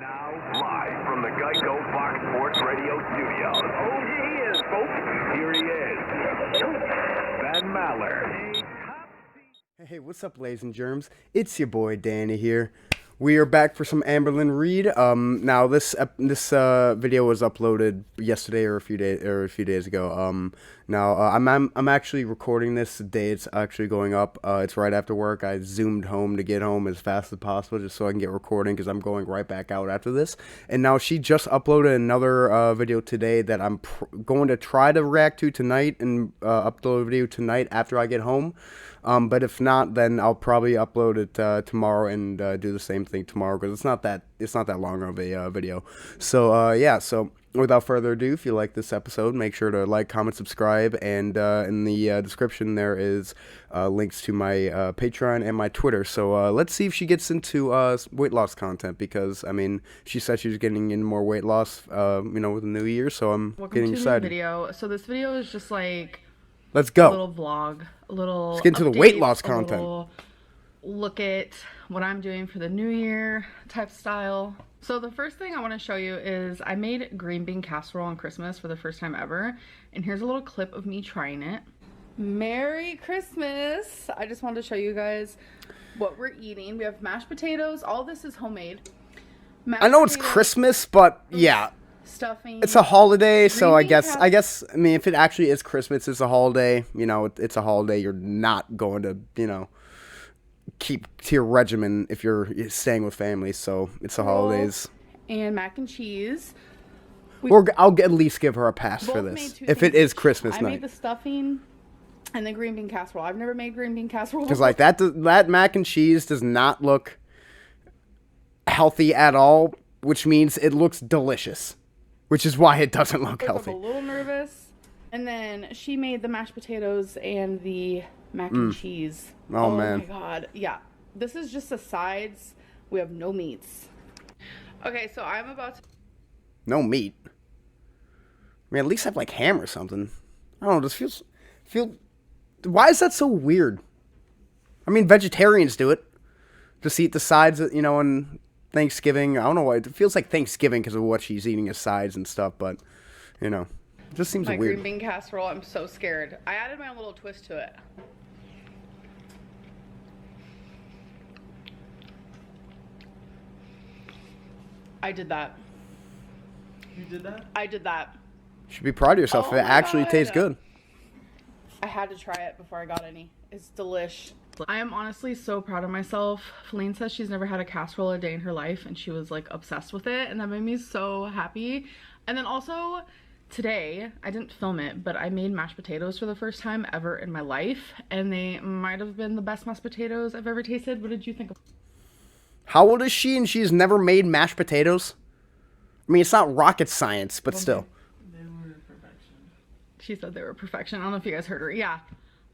Now, live from the Geico Fox Sports Radio studios. Oh, he is, folks. Here he is, Ben Maller. Hey, what's up, ladies and germs? It's your boy Danny here. We are back for some Amberlyn Reed. Now this video was uploaded yesterday or a few days ago. I'm actually recording this the day it's actually going up. It's right after work. I zoomed home to get home as fast as possible just so I can get recording because I'm going right back out after this. And now she just uploaded another video today that I'm going to try to react to tonight and upload a video tonight after I get home. But if not, then I'll probably upload it tomorrow and do the same thing tomorrow because it's not that long of a video. So yeah. So without further ado, if you like this episode, make sure to like, comment, subscribe, and in the description there is links to my Patreon and my Twitter. So let's see if she gets into weight loss content because I mean she said she's getting in more weight loss, with the new year. So I'm getting excited. New video. So this video is just like. Let's go. A little vlog, a little. Let's get into the weight loss content. Look at what I'm doing for the new year type style. So the first thing I want to show you is I made green bean casserole on Christmas for the first time ever. And here's a little clip of me trying it. Merry Christmas. I just wanted to show you guys what we're eating. We have mashed potatoes. All this is homemade. I know it's Christmas, but yeah. Stuffing. It's a holiday, so I guess, I mean, if it actually is Christmas, it's a holiday, it's a holiday. You're not going to, keep to your regimen if you're staying with family, so it's the holidays. And mac and cheese. I'll at least give her a pass for this, if it is Christmas night. I made the stuffing and the green bean casserole. I've never made green bean casserole. Because, like, that mac and cheese does not look healthy at all, which means it looks delicious. Which is why it doesn't look healthy. I'm a little nervous. And then she made the mashed potatoes and the mac and cheese. Oh, man. Oh, my God. Yeah. This is just the sides. We have no meats. Okay, so I'm about to... No meat? I mean, at least have, like, ham or something. I don't know. This feels... Why is that so weird? I mean, vegetarians do it. Just eat the sides, and... Thanksgiving, I don't know why it feels like Thanksgiving because of what she's eating as sides and stuff, but it just seems weird. My green bean casserole, I'm so scared. I added my own little twist to it. I did that. You did that? I did that. You should be proud of yourself. It actually tastes good. I had to try it before I got any. It's delish. I am honestly so proud of myself. Feline says she's never had a casserole a day in her life and she was like obsessed with it, and that made me so happy. And then also today, I didn't film it, but I made mashed potatoes for the first time ever in my life, and they might have been the best mashed potatoes I've ever tasted. What did you think of? How old is she and she's never made mashed potatoes? I mean, it's not rocket science, but still. They were perfection. She said they were perfection. I don't know if you guys heard her. Yeah.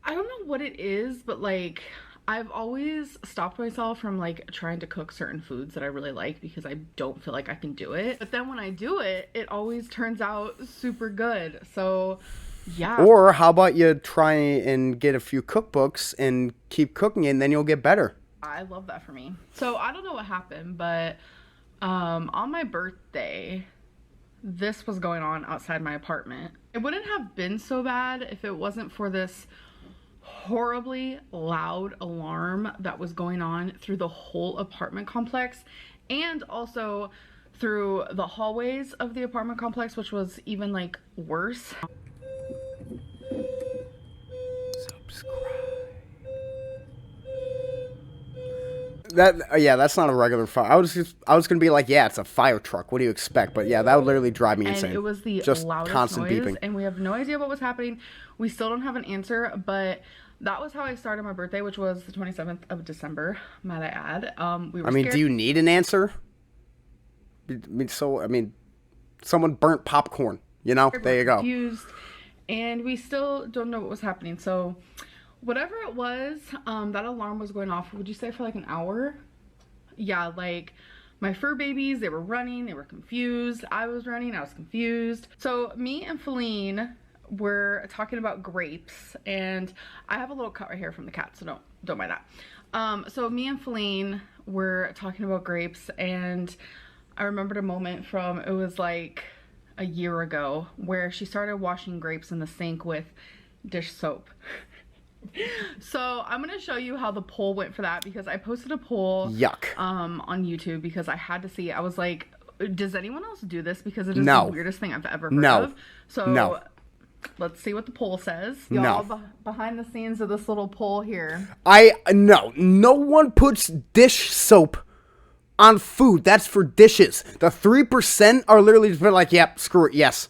I don't know what it is, but like I've always stopped myself from like trying to cook certain foods that I really like because I don't feel like I can do it. But then when I do it, it always turns out super good. So yeah. Or how about you try and get a few cookbooks and keep cooking it, and then you'll get better. I love that for me. So I don't know what happened, but on my birthday, this was going on outside my apartment. It wouldn't have been so bad if it wasn't for this horribly loud alarm that was going on through the whole apartment complex and also through the hallways of the apartment complex, which was even like worse. That's not a regular fire. I was gonna be like, yeah, it's a fire truck. What do you expect? But yeah, that would literally drive me insane. And it was the just loudest constant noise, beeping. and we have no idea what was happening. We still don't have an answer, but that was how I started my birthday, which was the 27th of December, might I add. We were scared. Do you need an answer? I mean, someone burnt popcorn. There you go. Confused, and we still don't know what was happening. So whatever it was, that alarm was going off, would you say for like an hour? Yeah, like my fur babies, they were running, they were confused. I was running, I was confused. So me and Feline were talking about grapes, and I have a little cut right here from the cat, so don't mind that. So me and Feline were talking about grapes, and I remembered a moment from, it was like a year ago, where she started washing grapes in the sink with dish soap. So I'm gonna show you how the poll went for that, because I posted a poll Yuck. on YouTube because I had to see. I was like, does anyone else do this? Because it is No. the weirdest thing I've ever heard No. of. So No. let's see what the poll says. No. Y'all behind the scenes of this little poll here. No one puts dish soap on food. That's for dishes. The 3% are literally just like, yep, screw it, yes.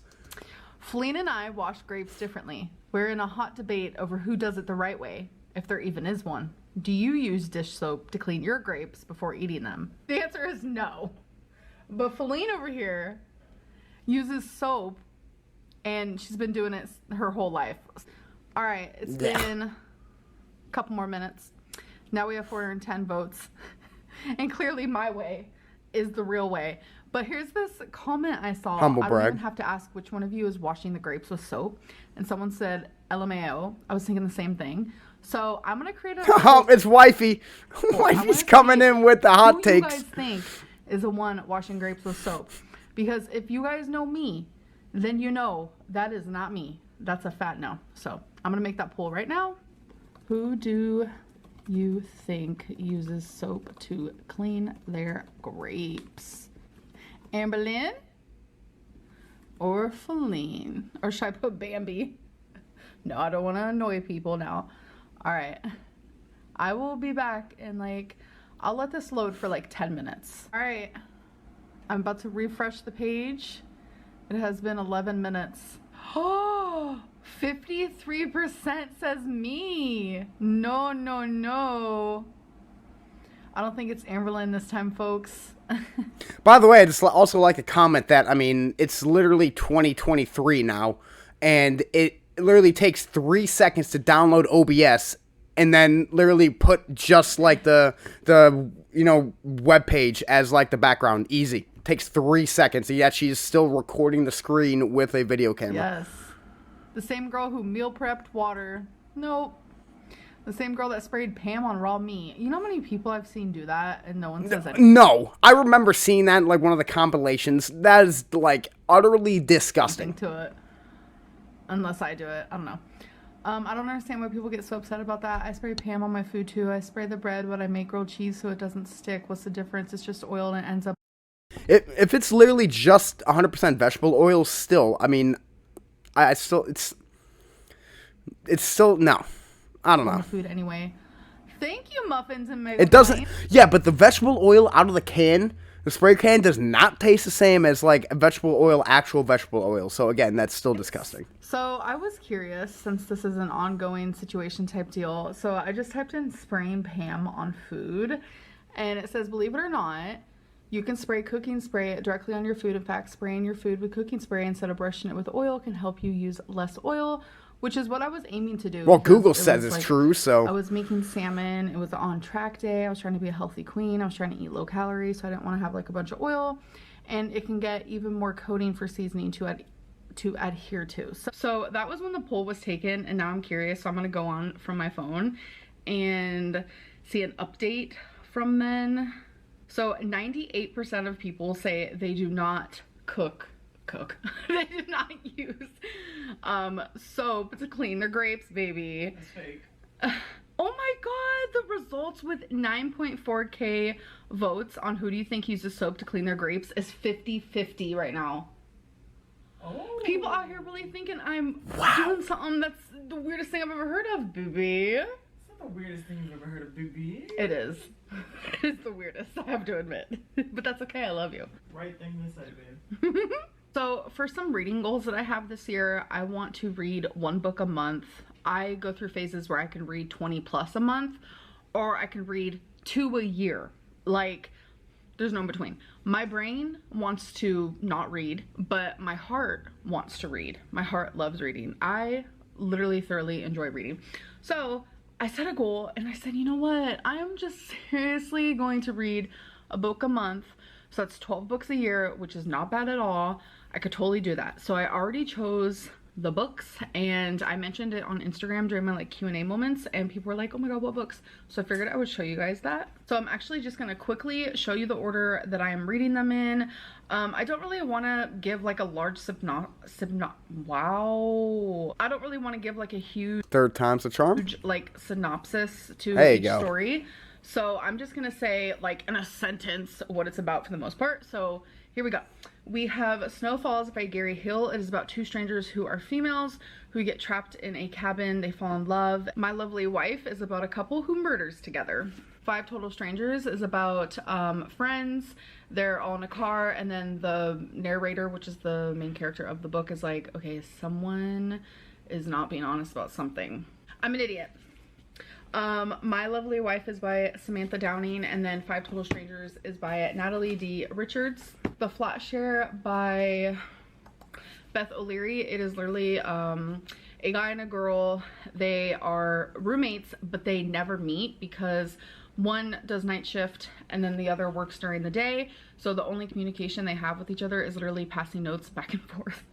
Feline and I wash grapes differently. We're in a hot debate over who does it the right way, if there even is one. Do you use dish soap to clean your grapes before eating them? The answer is no. But Feline over here uses soap, and she's been doing it her whole life. All right, it's been a couple more minutes. Now we have 410 votes. And clearly my way is the real way. But here's this comment I saw. Humble I don't brag. even have to ask which one of you is washing the grapes with soap. And someone said LMAO. I was thinking the same thing. So I'm going to create a... Oh, it's wifey. Wifey's coming in with the hot who takes. you guys think is the one washing grapes with soap? Because if you guys know me, then you know that is not me. That's a fat no. So I'm going to make that poll right now. Who do you think uses soap to clean their grapes? Amberlynn or Feline? Or should I put Bambi? No, I don't want to annoy people now. All right. I will be back in like, I'll let this load for like 10 minutes. All right. I'm about to refresh the page. It has been 11 minutes. Oh, 53% says me. No, no, no. I don't think it's Amberlynn this time, folks. By the way, I just also like to comment that, I mean, it's literally 2023 now, and it literally takes 3 seconds to download OBS, and then literally put just like the web page as like the background. Easy. Takes 3 seconds, and yet she's still recording the screen with a video camera. Yes. The same girl who meal prepped water. Nope. The same girl that sprayed Pam on raw meat. You know how many people I've seen do that and no one says anything? No. I remember seeing that in like one of the compilations. That is like utterly disgusting. To it. Unless I do it. I don't know. I don't understand why people get so upset about that. I spray Pam on my food too. I spray the bread when I make grilled cheese so it doesn't stick. What's the difference? It's just oil and it ends up... If it's literally just 100% vegetable oil, still, I mean, it's still, no. I don't know. Food anyway. Thank you, Muffins and Mega. It doesn't, yeah, but the vegetable oil out of the can, the spray can, does not taste the same as like vegetable oil, actual vegetable oil. So again, that's still disgusting. So I was curious, since this is an ongoing situation type deal. So I just typed in spraying Pam on food, and it says, believe it or not, you can spray cooking spray directly on your food. In fact, spraying your food with cooking spray instead of brushing it with oil can help you use less oil, which is what I was aiming to do. Well, Google says it's true, so. I was making salmon. It was on track day. I was trying to be a healthy queen. I was trying to eat low calorie, so I didn't want to have like a bunch of oil. And it can get even more coating for seasoning to adhere to. So that was when the poll was taken, and now I'm curious. So I'm going to go on from my phone and see an update from then. So 98% of people say they do not cook. They do not use soap to clean their grapes, baby. That's fake. Oh my god, the results with 9.4k votes on who do you think uses soap to clean their grapes is 50-50 right now. Oh. People out here really thinking I'm doing something that's the weirdest thing I've ever heard of, booby. It's not the weirdest thing you've ever heard of, booby. It is. It's the weirdest, I have to admit. But that's okay, I love you. Right thing to say, babe. So for some reading goals that I have this year, I want to read 1 book a month. I go through phases where I can read 20 plus a month, or I can read 2 a year. Like, there's no in between. My brain wants to not read, but my heart wants to read. My heart loves reading. I literally thoroughly enjoy reading. So I set a goal and I said, you know what? I am just seriously going to read a book a month. So that's 12 books a year, which is not bad at all. I could totally do that. So I already chose the books, and I mentioned it on Instagram during my like Q&A moments, and people were like, oh my god, what books? So I figured I would show you guys that. So I'm actually just gonna quickly show you the order that I am reading them in. I don't really want to give like a large wow. I don't really want to give like a huge Third time's the charm. Like synopsis to There you each go. story. So I'm just gonna say like in a sentence what it's about for the most part. So here we go. We have Snow Falls by Gary Hill. It is about two strangers who are females who get trapped in a cabin. They fall in love. My Lovely Wife is about a couple who murders together. Five Total Strangers is about friends. They're all in a car, and then the narrator, which is the main character of the book, is like, okay, someone is not being honest about something. I'm an idiot. My Lovely Wife is by Samantha Downing, and then Five Total Strangers is by Natalie D. Richards. The Flat Share by Beth O'Leary. It is literally a guy and a girl. They are roommates, but they never meet because one does night shift and then the other works during the day. So the only communication they have with each other is literally passing notes back and forth.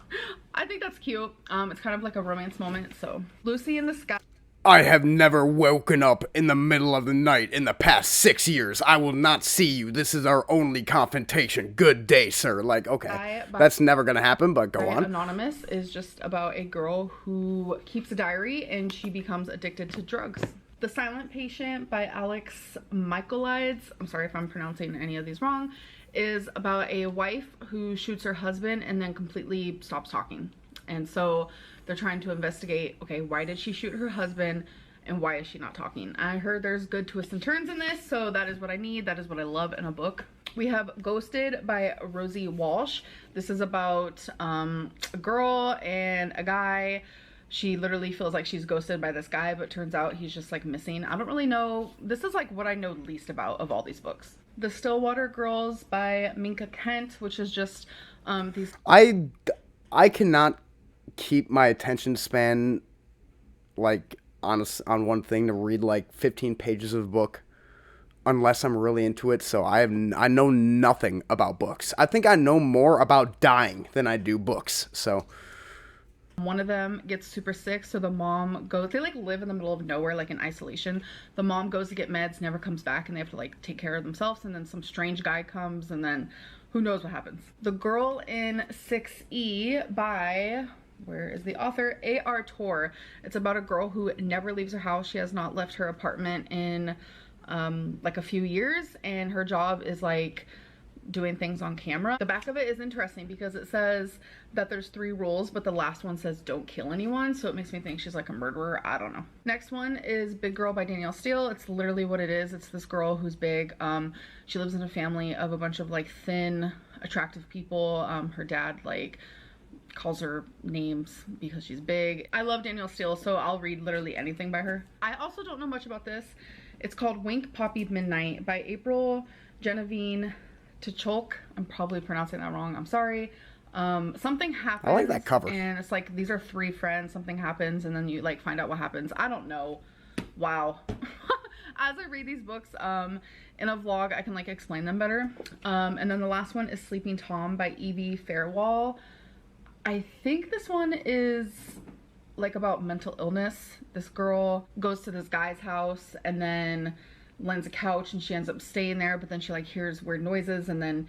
I think that's cute. It's kind of like a romance moment. So Lucy in the Sky. I have never woken up in the middle of the night in the past 6 years. I will not see you. This is our only confrontation. Good day, sir. Like, okay, that's never gonna happen, but go on. Anonymous is just about a girl who keeps a diary and she becomes addicted to drugs. The Silent Patient by Alex Michaelides, I'm sorry if I'm pronouncing any of these wrong, is about a wife who shoots her husband and then completely stops talking. And so they're trying to investigate, okay, why did she shoot her husband and why is she not talking? I heard there's good twists and turns in this, so that is what I need. That is what I love in a book. We have Ghosted by Rosie Walsh. This is about a girl and a guy. She literally feels like she's ghosted by this guy, but turns out he's just like missing. I don't really know. This is like what I know least about of all these books. The Stillwater Girls by Minka Kent, which is just these. I cannot keep my attention span like on one thing to read like 15 pages of a book unless I'm really into it. So I know nothing about books. I think I know more about dying than I do books. So one of them gets super sick, so the mom goes, they like live in the middle of nowhere, like in isolation. The mom goes to get meds, never comes back, and they have to like take care of themselves, and then some strange guy comes, and then who knows what happens. The Girl in 6E by, where is the author? A.R. Tor. It's about a girl who never leaves her house. She has not left her apartment in like a few years, and her job is like doing things on camera. The back of it is interesting because it says that there's 3 rules, but the last one says don't kill anyone, so it makes me think she's like a murderer. I don't know. Next one is Big Girl by Danielle Steele. It's literally what it is. It's this girl who's big. She lives in a family of a bunch of like thin, attractive people. Her dad like calls her names because she's big. I love Danielle Steele, so I'll read literally anything by her. I also don't know much about this. It's called Wink Poppy Midnight by April Genevieve Tcholk. I'm probably pronouncing that wrong. I'm sorry. Something happens. I like that cover. And it's like these are 3 friends. Something happens, and then you like find out what happens. I don't know. Wow. As I read these books in a vlog, I can like explain them better. And then the last one is Sleeping Tom by Evie Fairwall. I think this one is like about mental illness. This girl goes to this guy's house and then lends a couch and she ends up staying there, but then she like hears weird noises, and then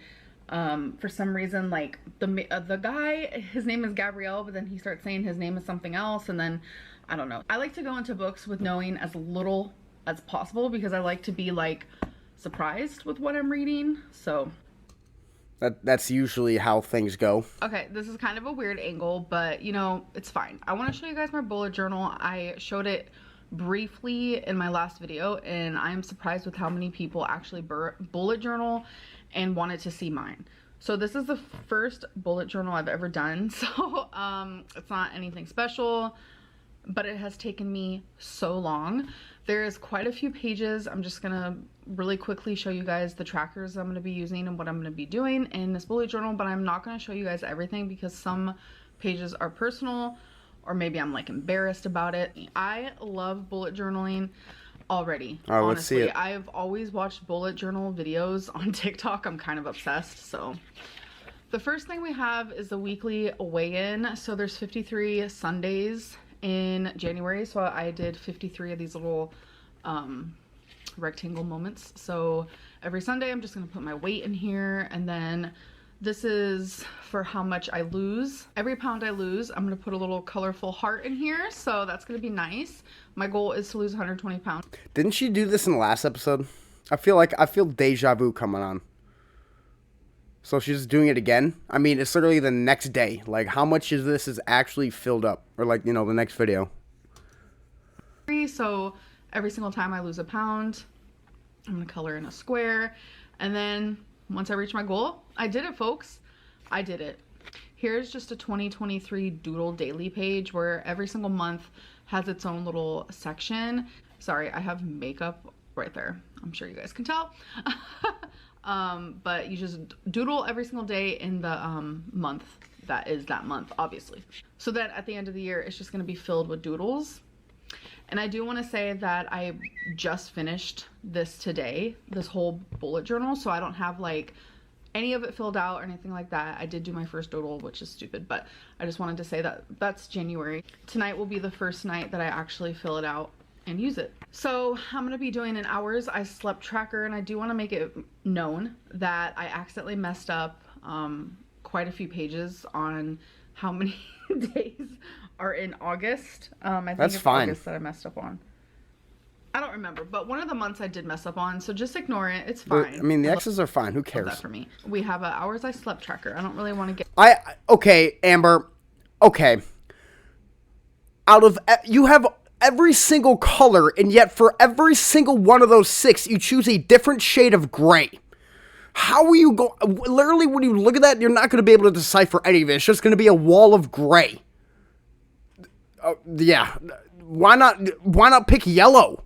for some reason like the guy, his name is Gabrielle, but then he starts saying his name is something else, and then I don't know. I like to go into books with knowing as little as possible because I like to be like surprised with what I'm reading. So that's usually how things go. Okay, this is kind of a weird angle, but you know, it's fine. I want to show you guys my bullet journal. I showed it briefly in my last video, and I'm surprised with how many people actually bullet journal and wanted to see mine. So this is the first bullet journal I've ever done, so it's not anything special, but it has taken me so long. There is quite a few pages. I'm just gonna really quickly show you guys the trackers I'm gonna be using and what I'm gonna be doing in this bullet journal, but I'm not gonna show you guys everything because some pages are personal, or maybe I'm like embarrassed about it. I love bullet journaling already. All right, let's see it. I've always watched bullet journal videos on TikTok. I'm kind of obsessed. So The first thing we have is the weekly weigh-in. So there's 53 Sundays in January. So I did 53 of these little rectangle moments. So every Sunday I'm just gonna put my weight in here, and then this is for how much I lose. Every pound I lose, I'm gonna put a little colorful heart in here, so that's gonna be nice. My goal is to lose 120 pounds. Didn't she do this in the last episode? I feel deja vu coming on. So she's just doing it again? I mean, it's literally the next day. Like, how much is this is actually filled up? Or like, you know, the next video. So every single time I lose a pound, I'm gonna color in a square, and then once I reach my goal, I did it, folks. I did it. Here's just a 2023 doodle daily page where every single month has its own little section. Sorry, I have makeup right there. I'm sure you guys can tell. But you just doodle every single day in the month that is that month, obviously. So then at the end of the year, it's just gonna be filled with doodles. And I do want to say that I just finished this today, this whole bullet journal, so I don't have like any of it filled out or anything like that. I did do my first doodle, which is stupid, but I just wanted to say that that's January. Tonight will be the first night that I actually fill it out and use it. So I'm going to be doing an hours I slept tracker, and I do want to make it known that I accidentally messed up quite a few pages on how many days are in August. I think That's it's fine. August that I messed up on. I don't remember, but one of the months I did mess up on, so just ignore it. It's fine. I mean, the X's are fine. Who Love cares? that for me. We have a hours I slept tracker. I don't really want to get Okay, Amber. Okay. You have every single color, and yet for every single one of those 6, you choose a different shade of gray. How are you literally, when you look at that, you're not going to be able to decipher any of it. It's just going to be a wall of gray. Yeah. Why not pick yellow?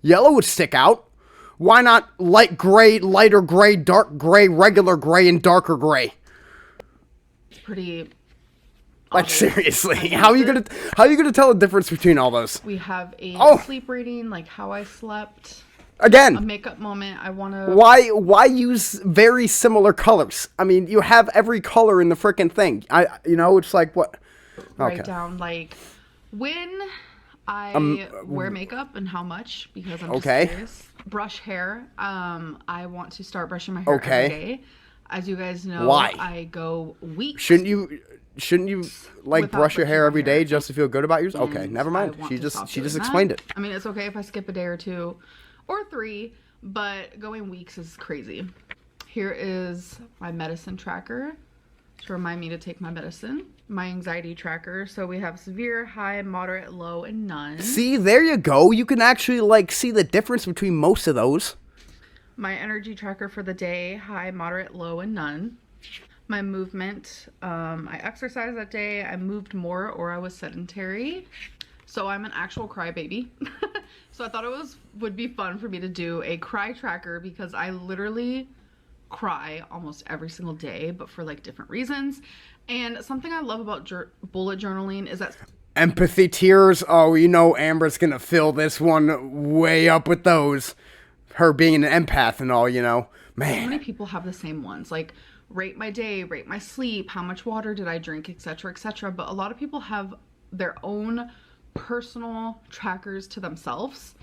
Yellow would stick out. Why not light gray, lighter gray, dark gray, regular gray, and darker gray? It's pretty Like, seriously, how are you gonna tell the difference between all those? We have a sleep reading, like how I slept. A Again, makeup moment. I want to. why use very similar colors? I mean, you have every color in the frickin' thing. It's like what? Write down like when I wear makeup and how much, because I'm just curious. Brush hair. I want to start brushing my hair every day. As you guys know, Why? I go weeks. Shouldn't you like brush your hair every day just to feel good about yourself? Okay, never mind. She just explained it. I mean, it's okay if I skip a day or 2 or 3, but going weeks is crazy. Here is my medicine tracker to remind me to take my medicine. My anxiety tracker. So we have severe, high, moderate, low, and none. See, there you go. You can actually like see the difference between most of those. My energy tracker for the day, high, moderate, low, and none. My movement, I exercised that day, I moved more, or I was sedentary. So I'm an actual crybaby. So I thought it would be fun for me to do a cry tracker, because I literally cry almost every single day, but for like different reasons. And something I love about bullet journaling is that empathy tears. Oh, Amber's gonna fill this one way up with those. Her being an empath and all, man. So many people have the same ones, like rate my day, rate my sleep, how much water did I drink, etc., etc. But a lot of people have their own personal trackers to themselves.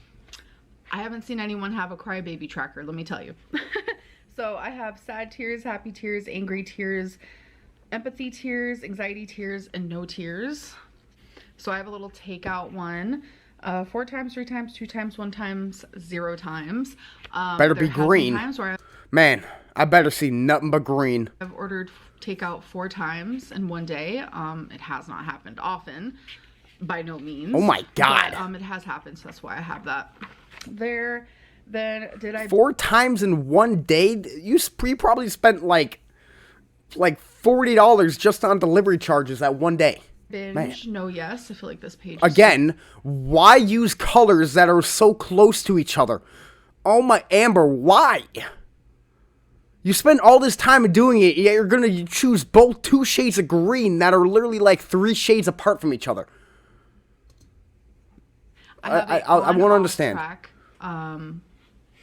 I haven't seen anyone have a crybaby tracker, let me tell you. So I have sad tears, happy tears, angry tears, empathy tears, anxiety tears, and no tears. So I have a little takeout one. 4 times, 3 times, 2 times, 1 times, 0 times. Better be green. Man, I better see nothing but green. I've ordered takeout 4 times in one day. It has not happened often, by no means. Oh my God. But, it has happened, so that's why I have that there. Then did I 4 times in one day? You probably spent like $40 just on delivery charges that one day. binge? Man. No, yes. I feel like this page Again, why use colors that are so close to each other? Oh my, Amber, why? You spend all this time doing it, yet you're going to choose both 2 shades of green that are literally like 3 shades apart from each other. I won't understand.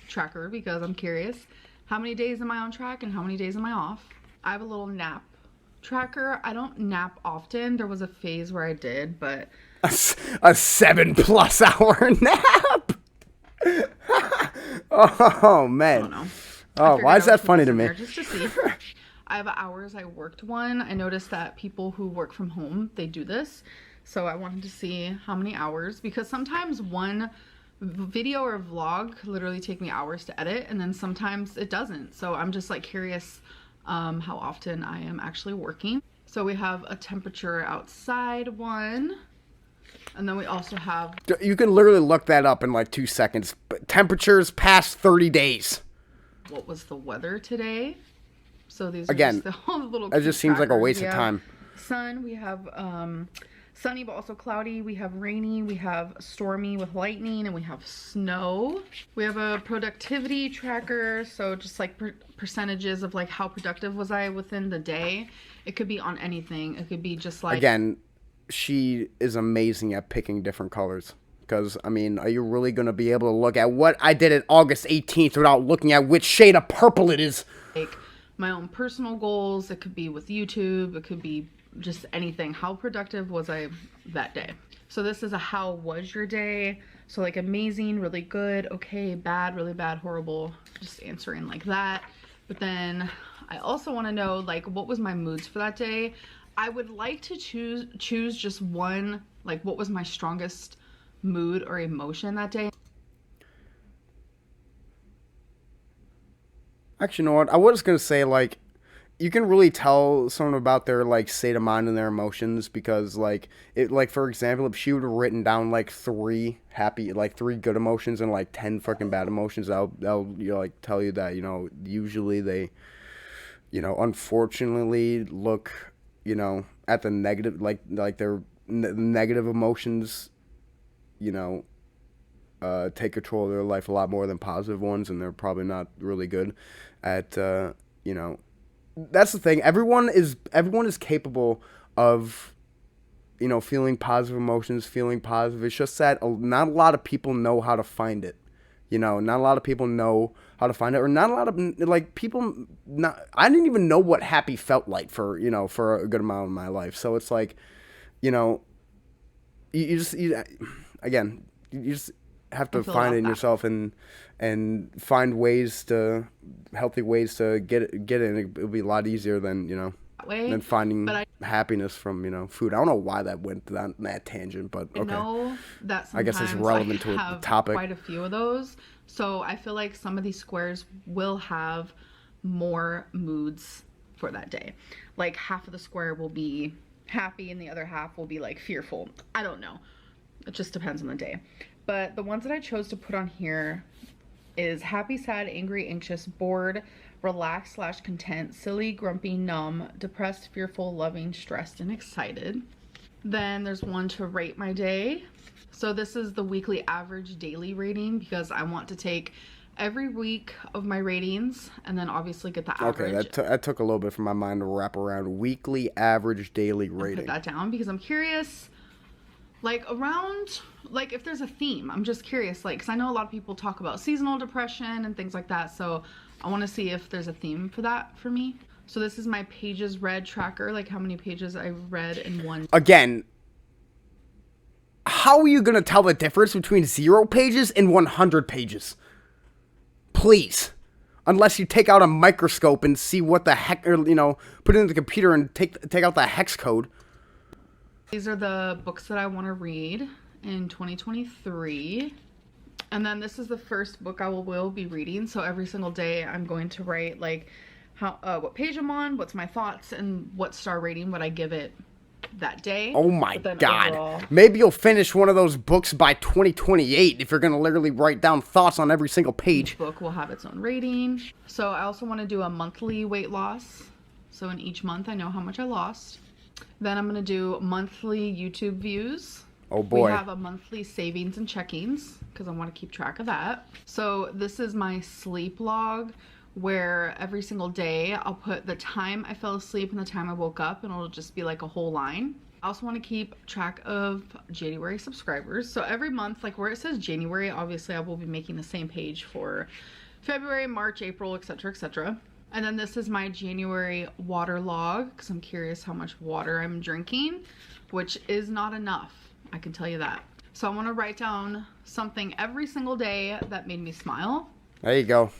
Tracker, because I'm curious. How many days am I on track and how many days am I off? I have a little nap tracker. I don't nap often. There was a phase where I did, but A 7+ hour nap. Oh man. I don't know. Oh, why is that funny to me? Just to see. I have hours I worked one. I noticed that people who work from home, they do this. So I wanted to see how many hours, because sometimes one video or vlog literally take me hours to edit, and then sometimes it doesn't. So I'm just like curious how often I am actually working. So we have a temperature outside one, and then we also have... You can literally look that up in like 2 seconds. But temperatures past 30 days. What was the weather today? So these are Again, just all the little it just seems like a waste of time. Sun, we have sunny but also cloudy, we have rainy, we have stormy with lightning, and we have snow. We have a productivity tracker, so just like percentages of like how productive was I within the day. It could be on anything. It could be just like... Again, she is amazing at picking different colors. Because, I mean, are you really going to be able to look at what I did at August 18th without looking at which shade of purple it is? Like my own personal goals. It could be with YouTube. It could be just anything. How productive was I that day? So this is a how was your day? So like amazing, really good, okay, bad, really bad, horrible. Just answering like that. But then I also want to know like what was my moods for that day. I would like to choose just one, like what was my strongest mood or emotion that day. Actually, you know what? I was going to say, like, you can really tell someone about their, like, state of mind and their emotions because, like, for example, if she would have written down, like, 3 good emotions and, like, 10 fucking bad emotions, they'll like, tell you that, usually they, unfortunately look, at the negative, like their negative emotions, take control of their life a lot more than positive ones, and they're probably not really good at, that's the thing. Everyone is capable of, feeling positive emotions, feeling positive. It's just that not a lot of people know how to find it. Not a lot of people know how to find it, or not a lot of, like, people, I didn't even know what happy felt like for a good amount of my life. So it's like, you just have to find it in yourself and find healthy ways to get it in. It'll be a lot easier than than finding happiness from food. I don't know why that went down that tangent, but okay. I know that I guess it's relevant to the topic. Quite a few of those, so I feel like some of these squares will have more moods for that day. Like half of the square will be happy and the other half will be like fearful. I don't know. It just depends on the day. But the ones that I chose to put on here is happy, sad, angry, anxious, bored, relaxed / content, silly, grumpy, numb, depressed, fearful, loving, stressed, and excited. Then there's one to rate my day. So this is the weekly average daily rating because I want to take every week of my ratings and then obviously get the average. Okay, that took a little bit for my mind to wrap around. Weekly average daily rating. Put that down because I'm curious, like around, like if there's a theme. I'm just curious, like, because I know a lot of people talk about seasonal depression and things like that, so I want to see if there's a theme for that for me. So this is my pages read tracker, like how many pages I read in one. Again, how are you going to tell the difference between 0 pages and 100 pages? Please. Unless you take out a microscope and see what the heck, or, put it in the computer and take out the hex code. These are the books that I want to read in 2023. And then this is the first book I will be reading. So every single day I'm going to write like what page I'm on, what's my thoughts, and what star rating would I give it that day. Oh my God. Maybe you'll finish one of those books by 2028 if you're going to literally write down thoughts on every single page. Each book will have its own rating. So I also want to do a monthly weight loss. So in each month I know how much I lost. Then I'm going to do monthly YouTube views. Oh boy. We have a monthly savings and checkings because I want to keep track of that. So this is my sleep log where every single day I'll put the time I fell asleep and the time I woke up, and it'll just be like a whole line. I also want to keep track of January subscribers. So every month, like where it says January, obviously I will be making the same page for February, March, April, etc., etc. And then this is my January water log, because I'm curious how much water I'm drinking, which is not enough. I can tell you that. So I want to write down something every single day that made me smile. There you go.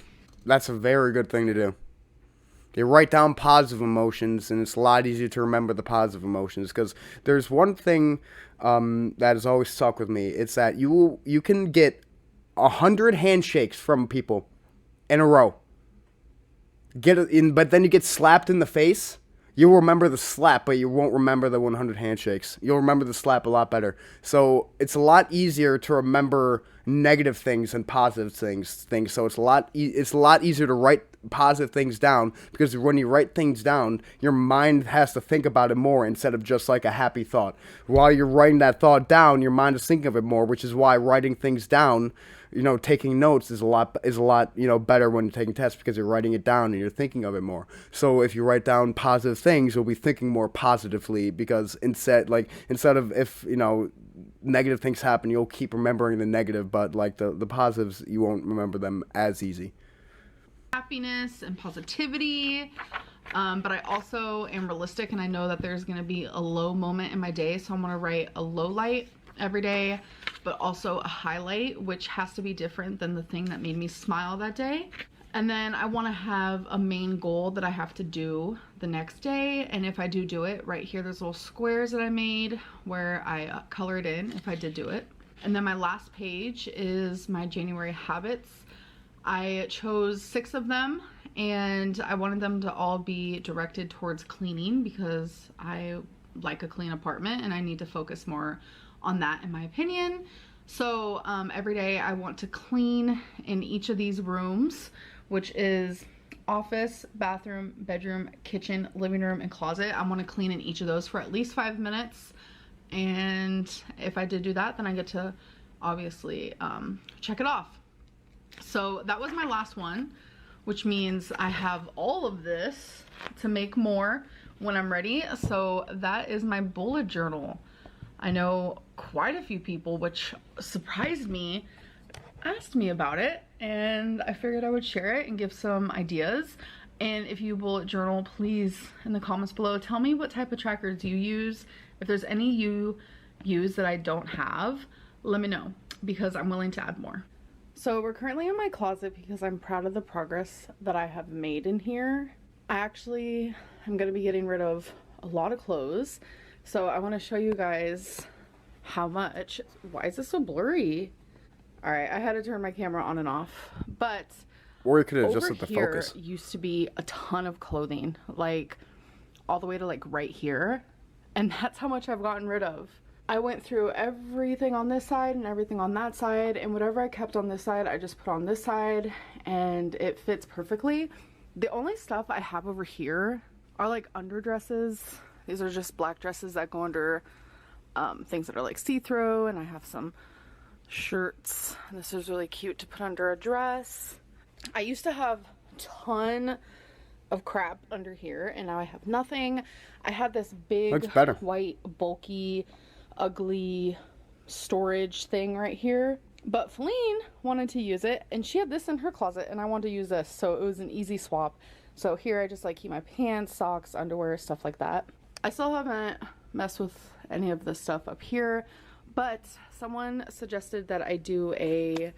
That's a very good thing to do. You write down positive emotions, and it's a lot easier to remember the positive emotions, because there's one thing that has always stuck with me. It's that you can get 100 handshakes from people in a row. But then you get slapped in the face. You'll remember the slap, but you won't remember the 100 handshakes. You'll remember the slap a lot better. So it's a lot easier to remember negative things than positive things. So it's a lot easier to write positive things down, because when you write things down, your mind has to think about it more instead of just like a happy thought. While you're writing that thought down, your mind is thinking of it more, which is why writing things down, taking notes is a lot, better when you're taking tests, because you're writing it down and you're thinking of it more. So if you write down positive things, you'll be thinking more positively, because instead of if, negative things happen, you'll keep remembering the negative, but like the positives, you won't remember them as easy. Happiness and positivity, but I also am realistic, and I know that there's going to be a low moment in my day, so I'm going to write a low light every day, but also a highlight, which has to be different than the thing that made me smile that day. And then I want to have a main goal that I have to do the next day, and if I do it, right here there's little squares that I made where I colored in if I did do it. And then my last page is my January habits. I chose 6 of them, and I wanted them to all be directed towards cleaning, because I like a clean apartment and I need to focus more on that, in my opinion. So every day I want to clean in each of these rooms, which is office, bathroom, bedroom, kitchen, living room, and closet. I want to clean in each of those for at least 5 minutes. And if I did do that, then I get to obviously check it off. So that was my last one, which means I have all of this to make more when I'm ready. So that is my bullet journal. I know quite a few people, which surprised me, asked me about it, and I figured I would share it and give some ideas. And if you bullet journal, please, in the comments below, tell me what type of trackers you use. If there's any you use that I don't have, let me know, because I'm willing to add more. So we're currently in my closet because I'm proud of the progress that I have made in here. I'm going to be getting rid of a lot of clothes. So I want to show you guys how much. Why is this so blurry? All right, I had to turn my camera on and off. But or you could have over just let the here focus. Used to be a ton of clothing, like all the way to like right here. And that's how much I've gotten rid of. I went through everything on this side and everything on that side, and whatever I kept on this side, I just put on this side, and it fits perfectly. The only stuff I have over here are like underdresses. These are just black dresses that go under things that are like see-through, and I have some shirts. This is really cute to put under a dress. I used to have a ton of crap under here, and now I have nothing. I had this big white bulky ugly storage thing right here, but Feline wanted to use it, and she had this in her closet, and I wanted to use this, so it was an easy swap. So here I just like keep my pants, socks, underwear, stuff like that. I still haven't messed with any of this stuff up here, but someone suggested that I do a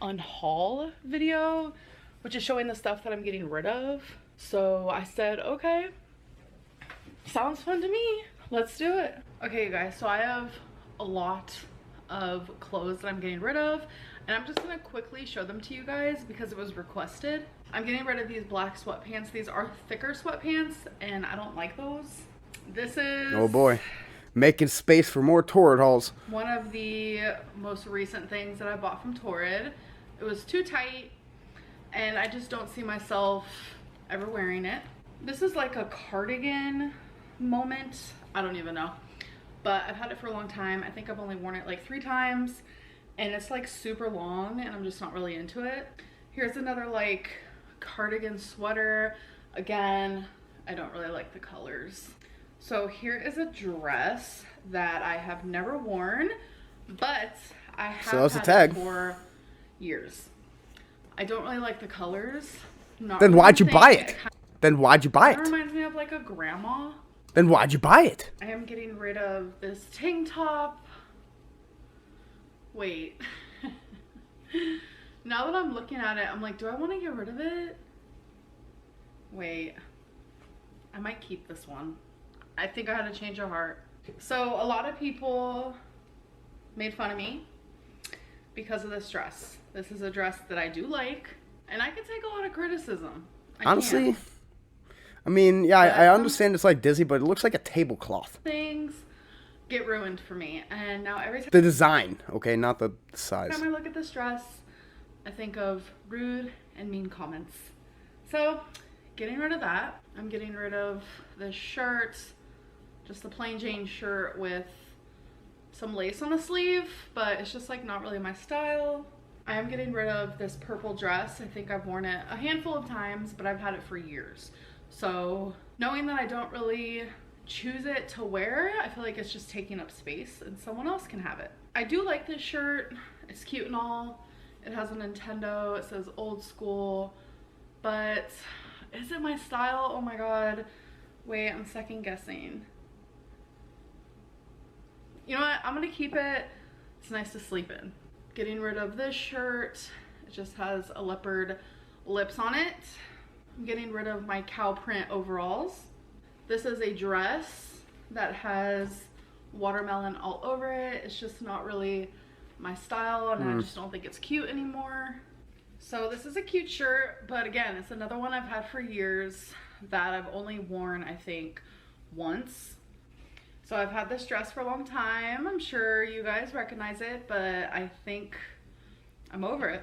unhaul video, which is showing the stuff that I'm getting rid of. So I said, okay, sounds fun to me. Let's do it. Okay, you guys, so I have a lot of clothes that I'm getting rid of, and I'm just gonna quickly show them to you guys because it was requested. I'm getting rid of these black sweatpants. These are thicker sweatpants, and I don't like those. This is... oh boy. Making space for more Torrid hauls. One of the most recent things that I bought from Torrid. It was too tight, and I just don't see myself ever wearing it. This is like a cardigan moment. I don't even know, but I've had it for a long time. I think I've only worn it like 3 times, and it's like super long, and I'm just not really into it. Here's another like cardigan sweater. Again, I don't really like the colors. So here is a dress that I have never worn, but I have had it for years. I don't really like the colors. not Then really why'd you my buy thing. it? Then why'd you buy It it? reminds me of like a grandma. Then why'd you buy it? I am getting rid of this tank top. Wait. Now that I'm looking at it, I'm like, do I want to get rid of it? Wait. I might keep this one. I think I had a change of heart. So a lot of people made fun of me because of this dress. This is a dress that I do like, and I can take a lot of criticism. Honestly, I mean, yeah, I understand it's like Disney, but it looks like a tablecloth. Things get ruined for me, and now every The design, okay, not the size. time I look at this dress, I think of rude and mean comments. So, getting rid of that. I'm getting rid of this shirt, just the plain Jane shirt with some lace on the sleeve, but it's just like not really my style. I am getting rid of this purple dress. I think I've worn it a handful of times, but I've had it for years. So knowing that I don't really choose it to wear, I feel like it's just taking up space and someone else can have it. I do like this shirt. It's cute and all. It has a Nintendo. It says old school, but is it my style? Oh my God. Wait, I'm second guessing. You know what? I'm gonna keep it. It's nice to sleep in. Getting rid of this shirt. It just has a leopard lips on it. I'm getting rid of my cow print overalls. This is a dress that has watermelon all over it. It's just not really my style, and I just don't think it's cute anymore. So this is a cute shirt, but again, it's another one I've had for years that I've only worn, I think, once. So I've had this dress for a long time. I'm sure you guys recognize it, but I think I'm over it.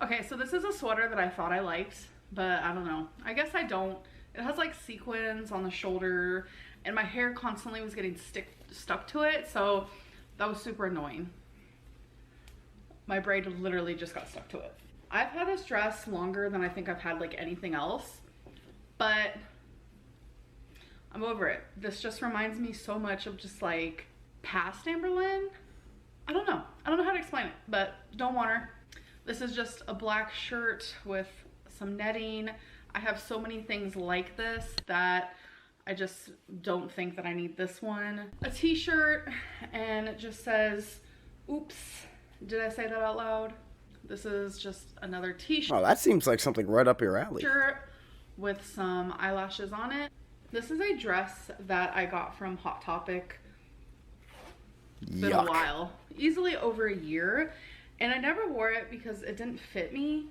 Okay, so this is a sweater that I thought I liked, but I don't know. I guess I don't. It has like sequins on the shoulder, and my hair constantly was getting stuck to it, so that was super annoying. My braid literally just got stuck to it. I've had this dress longer than I think I've had like anything else, but I'm over it. This just reminds me so much of just like past Amberlynn. I don't know. I don't know how to explain it, but don't want her. This is just a black shirt with some netting. I have so many things like this that I just don't think that I need this one. A t-shirt, and it just says, oops, did I say that out loud? This is just another t-shirt. Oh, that seems like something right up your alley. Shirt with some eyelashes on it. This is a dress that I got from Hot Topic. It's been a while, easily over a year, and I never wore it because it didn't fit me.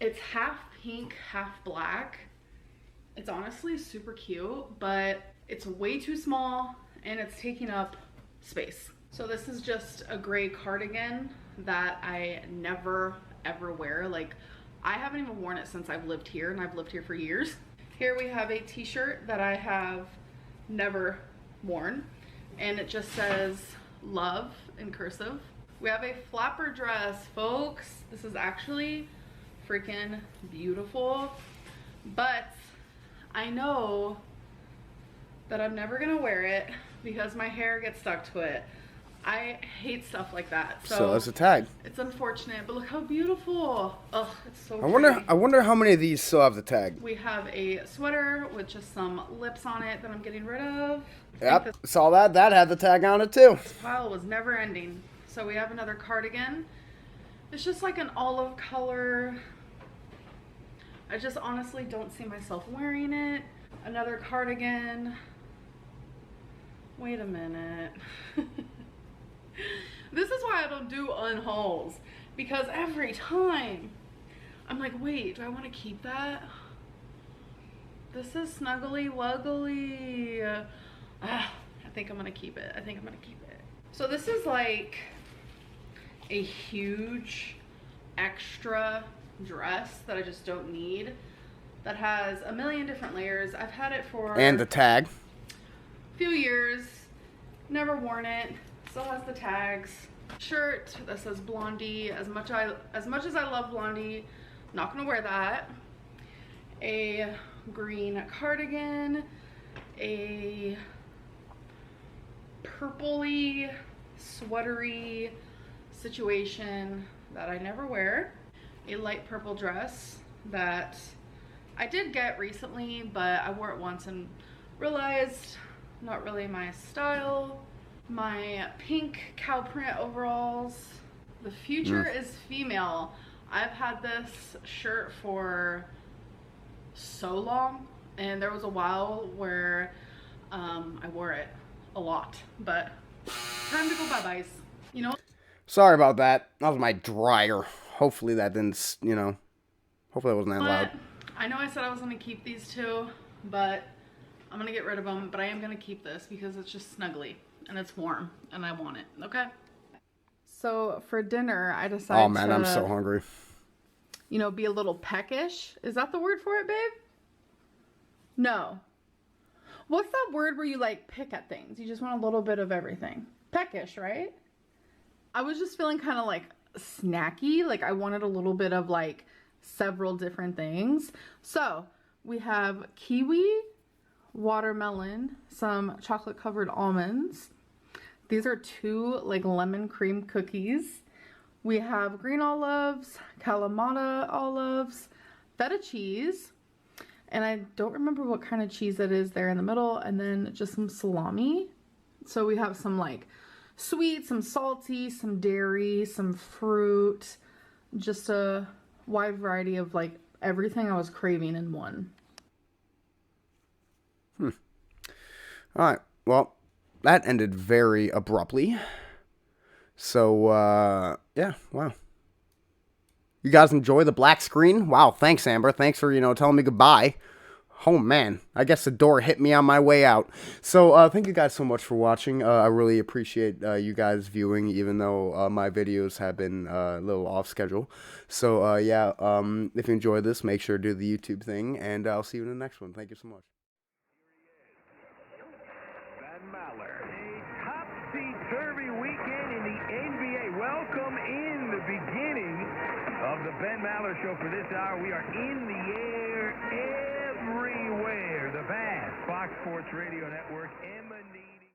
It's half pink, half black. It's honestly super cute, but it's way too small and it's taking up space. So this is just a gray cardigan that I never ever wear. Like, I haven't even worn it since I've lived here, and I've lived here for years. Here we have a t-shirt that I have never worn, and it just says love in cursive. We have a flapper dress, folks. This is actually freaking beautiful, but I know that I'm never gonna wear it because my hair gets stuck to it. I hate stuff like that. So that's a tag. It's unfortunate, but look how beautiful. Ugh, it's so I pretty. wonder how many of these still have the tag. We have a sweater with just some lips on it that I'm getting rid of. Yep, saw that. That had the tag on it too. This pile was never ending. So we have another cardigan. It's just like an olive color. I just honestly don't see myself wearing it. Another cardigan. Wait a minute. This is why I don't do unhauls, because every time I'm like, wait, do I want to keep that? This is snuggly wuggly. I think I'm gonna keep it. I think I'm gonna keep it. So this is like a huge extra dress that I just don't need, that has a million different layers. I've had it for And the tag. a few years, never worn it. Still has the tags. Shirt that says Blondie. As much as I love Blondie, not gonna wear that. A green cardigan, a purpley, sweatery situation that I never wear. A light purple dress that I did get recently, but I wore it once and realized not really my style. My pink cow print overalls. The future is female. I've had this shirt for so long, and there was a while where I wore it a lot, but time to go bye-byes, you know? Sorry about that. That was my dryer. Hopefully that didn't, you know, hopefully that wasn't that loud. I know I said I was going to keep these two, but I'm going to get rid of them, but I am going to keep this because it's just snuggly and it's warm and I want it, okay? So for dinner, I decided Oh man, I'm so hungry. you know, be a little peckish. Is that the word for it, babe? No. What's that word where you like pick at things? You just want a little bit of everything. Peckish, right? I was just feeling kind of like snacky. Like I wanted a little bit of like several different things. So we have kiwi, watermelon, some chocolate covered almonds. These are 2 like lemon cream cookies. We have green olives, Kalamata olives, feta cheese, and I don't remember what kind of cheese that is there in the middle, and then just some salami. So we have some like sweet, some salty, some dairy, some fruit, just a wide variety of like everything I was craving in one. All right. Well, that ended very abruptly. So, yeah, wow. You guys enjoy the black screen? Wow, thanks, Amber. Thanks for, you know, telling me goodbye. Oh, man. I guess the door hit me on my way out. So, thank you guys so much for watching. I really appreciate you guys viewing, even though my videos have been a little off schedule. So, yeah, if you enjoyed this, make sure to do the YouTube thing, and I'll see you in the next one. Thank you so much. Van Maller. A topsy-turvy weekend in the NBA. Welcome in the beginning of the Ben Maller Show for this hour. We are in the air everywhere. The vast Fox Sports Radio Network emanating.